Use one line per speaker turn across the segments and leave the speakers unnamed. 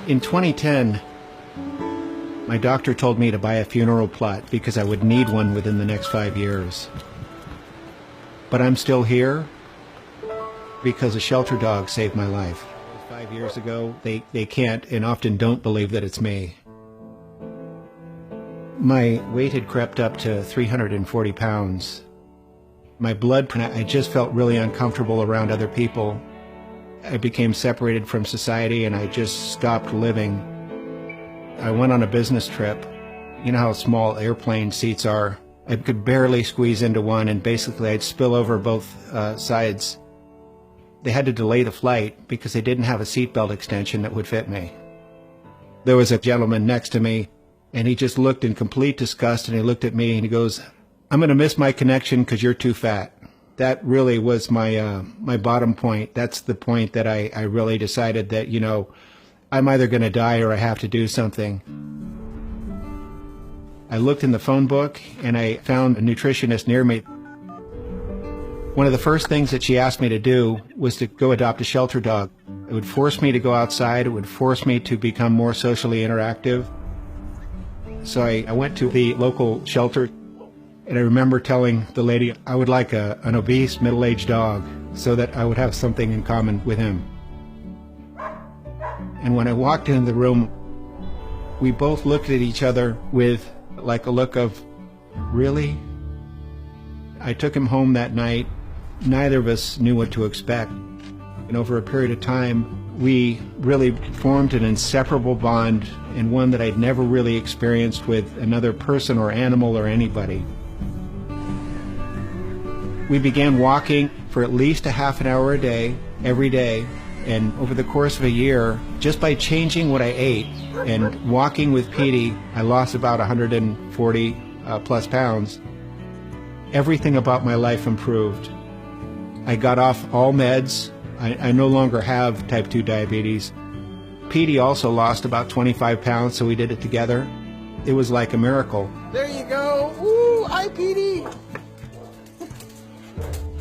In 2010, my doctor told me to buy a funeral plot because I would need one within the next 5 years. But I'm still here because a shelter dog saved my life. 5 years ago, they can't and often don't believe that it's me. My weight had crept up to 340 pounds. My blood, I just felt really uncomfortable around other people. I became separated from society and I just stopped living. I went on a business trip. You know how small airplane seats are? I could barely squeeze into one and basically I'd spill over both sides. They had to delay the flight because they didn't have a seatbelt extension that would fit me. There was a gentleman next to me and he just looked in complete disgust and he looked at me and he goes, "I'm going to miss my connection because you're too fat." That really was my my bottom point. That's the point that I really decided that, you know, I'm either going to die or I have to do something. I looked in the phone book and I found a nutritionist near me. One of the first things that she asked me to do was to go adopt a shelter dog. It would force me to go outside. It would force me to become more socially interactive. So I went to the local shelter and I remember telling the lady I would like an obese middle-aged dog so that I would have something in common with him. And when I walked into the room, we both looked at each other with like a look of, really? I took him home that night. Neither of us knew what to expect. And over a period of time, we really formed an inseparable bond, and one that I'd never really experienced with another person or animal or anybody. We began walking for at least a half an hour a day, every day. And over the course of a year, just by changing what I ate and walking with Petey, I lost about 140 plus pounds. Everything about my life improved. I got off all meds. I no longer have type 2 diabetes. Petey also lost about 25 pounds, so we did it together. It was like a miracle.
There you go. Ooh, hi, Petey.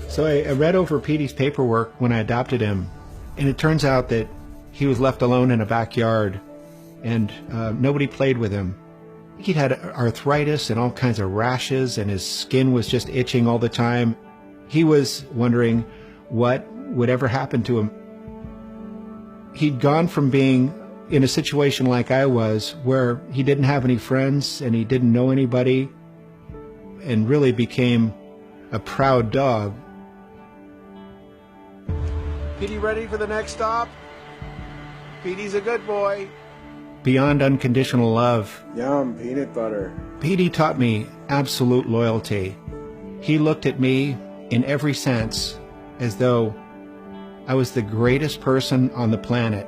So I read over Petey's paperwork when I adopted him. And it turns out that he was left alone in a backyard and nobody played with him. He'd had arthritis and all kinds of rashes and his skin was just itching all the time. He was wondering what would ever happen to him. He'd gone from being in a situation like I was where he didn't have any friends and he didn't know anybody and really became a proud dog.
Petey ready for the next stop? Petey's a good boy.
Beyond unconditional love,
Yum, peanut butter.
Petey taught me absolute loyalty. He looked at me in every sense as though I was the greatest person on the planet.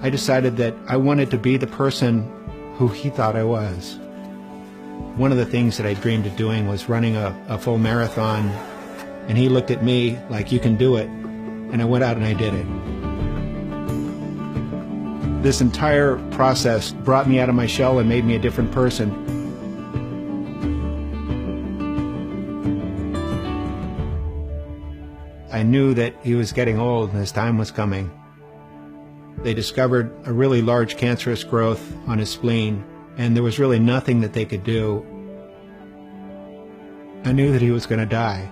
I decided that I wanted to be the person who he thought I was. One of the things that I dreamed of doing was running a full marathon, and he looked at me like, "You can do it." And I went out and I did it. This entire process brought me out of my shell and made me a different person. I knew that he was getting old and his time was coming. They discovered a really large cancerous growth on his spleen, and there was really nothing that they could do. I knew that he was going to die.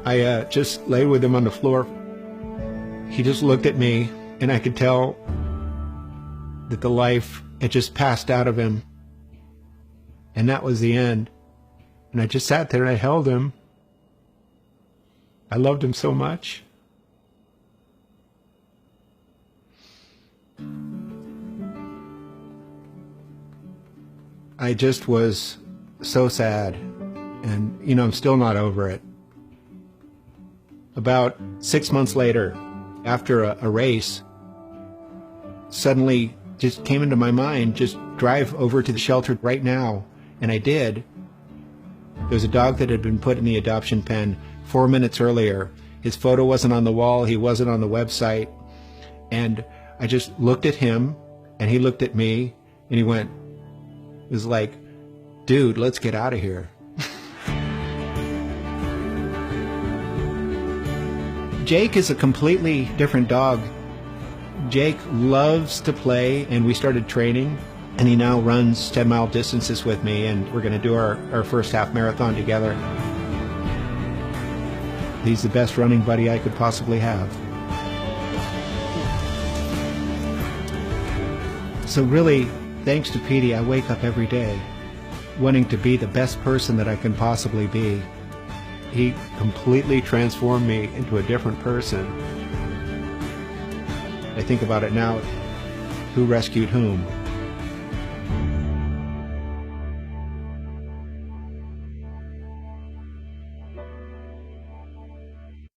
I just lay with him on the floor. He just looked at me, and I could tell that the life had just passed out of him. And that was the end. And I just sat there and I held him. I loved him so much. I just was so sad. And, you know, I'm still not over it. About 6 months later, after a race, suddenly just came into my mind, just drive over to the shelter right now. And I did. There was a dog that had been put in the adoption pen 4 minutes earlier. His photo wasn't on the wall, he wasn't on the website. And I just looked at him, and he looked at me, and he went, it was like, "Dude, let's get out of here." Jake is a completely different dog. Jake loves to play, and we started training, and he now runs 10-mile distances with me, and we're going to do our first half marathon together. He's the best running buddy I could possibly have. So really, thanks to Petey, I wake up every day wanting to be the best person that I can possibly be. He completely transformed me into a different person. I think about it now, who rescued whom?